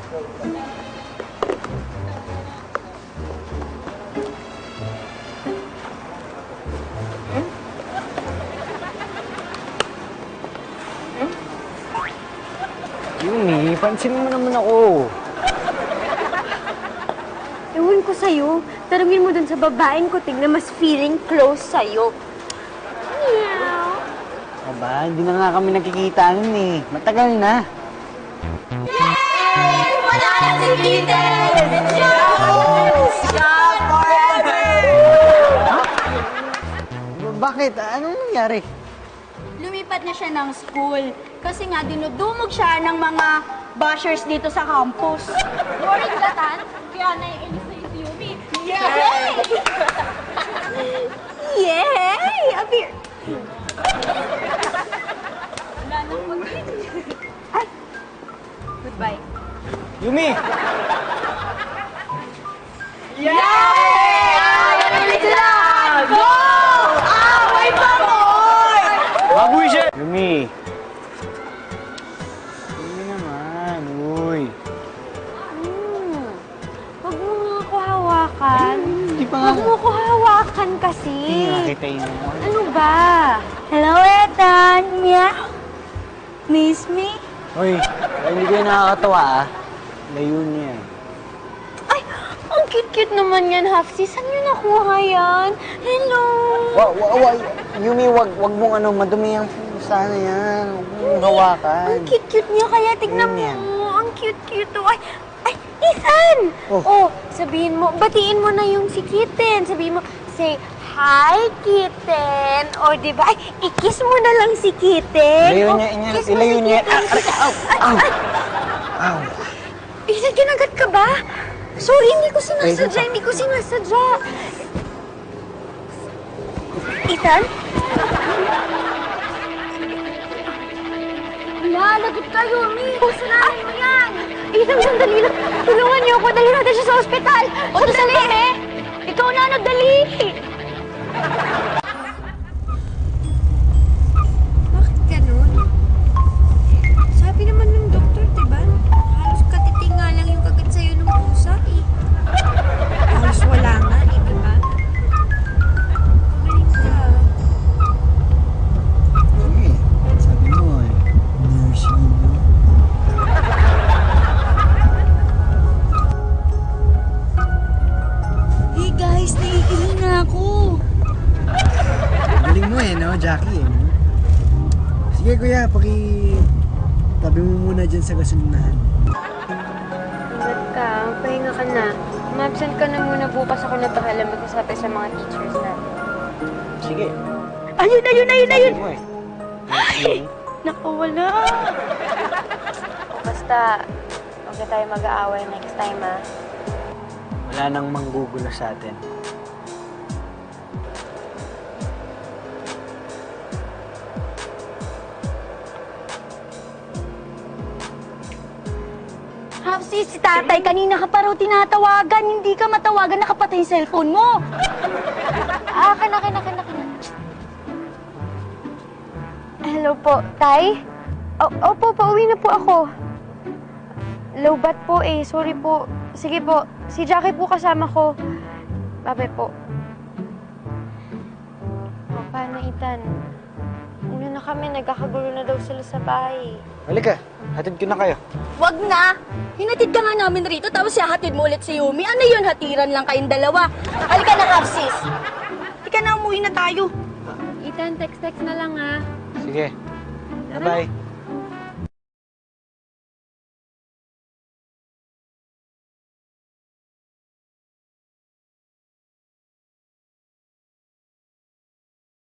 Yumi, pansin mo naman ako. Ewan ko sa'yo. Tarungin mo dun sa babaeng kuting na mas feeling close sa'yo. Meow. Aba, hindi na nga kami nakikita nun eh. Matagal na. Yay! Wala na si Kitten! Shop forever! Bakit? Anong nangyari? Lumipat na siya ng school kasi nga dinudumog siya ng mga bashers dito sa campus. Boring latan, kaya naiinis na yung si Yumi. Yay! Yay! Appear! Wala nang mag-in. Ay! Goodbye. Yumi! Yay! Ulit sila! Go! Away pa more! Baboy siya! Yumi! Yumi naman, uy. Huwag mo nga ako hawakan. Hindi pa nga. Huwag mo ko hawakan kasi. Hindi nga kitain mo. Ano ba? Hello, Ethan! Meow! Miss me? Uy, hindi kayo nakakatawa ah. Layo niya. Ay, ang cute-cute naman yan, Hafsi. Saan niyo nakuha yan? Hello! Yumi, wag mong madumi ang sana yan. Huwag mong hawakan. Ang cute-cute niya, kaya tignan Yun yan. mo. Ang cute-cute. Ay, Ethan! Oh. Sabihin mo, batiin mo na yung si Kitten. Sabihin mo, say, hi, Kitten. O, diba? Ay, i-kiss mo na lang si Kitten. Ilayo O, niya, kiss mo ilayo si niya. Kitten. Ow! Ow! Ethan, kinagat ka ba? Sorry, hindi ko sinasadya. Ethan? Wala, lagot ka, Yumi. Kasalanan mo yan. Ethan, sandali lang. Tulungan niyo ako. Dali natin siya sa ospital. O, dali. Ikaw na, dali. Bakit ganun? Sabi naman ng doktor, diba? Halos katiting nga lang yung kagat sa'yo ng pusa, eh. Halos wala nga, eh, diba? Magaling ka. Yumi, sabi mo eh. Nursing mo. Hey guys, naiihi na ako. Galing mo eh, no, Jackie eh. Sige kuya, tabi mo muna dyan sa gasolinahan. Ingat ka, pahinga ka na. Ma-absent ka na muna bukas, ako na bahala mag-usapi sa mga teachers natin. Sige. Ayun! Sabi mo eh. Ay! Nakawala. Basta, huwag na tayo mag-aaway next time, ha? Wala nang manggugulo sa atin. Hapsi, si tatay, kanina ka pa raw tinatawagan. Hindi ka matawagan, nakapatay yung cellphone mo. Akin. Hello po, Tay? Opo, pauwi na po ako. Lowbat po eh, sorry po. Sige po, si Jackie po kasama ko. Bye po. O, paano, Ethan? Una na kami, nagkakagulo na daw sila sa bahay. Halika, hatid ko na kayo. Wag na! Hinatid ka nga namin rito, tapos siyahatid mo ulit si Yumi. Ano yun, hatiran lang kayong dalawa? Halika na, Hapsis. Halika na, umuwi na tayo. Ethan, text na lang, ha? Sige. Bye-bye.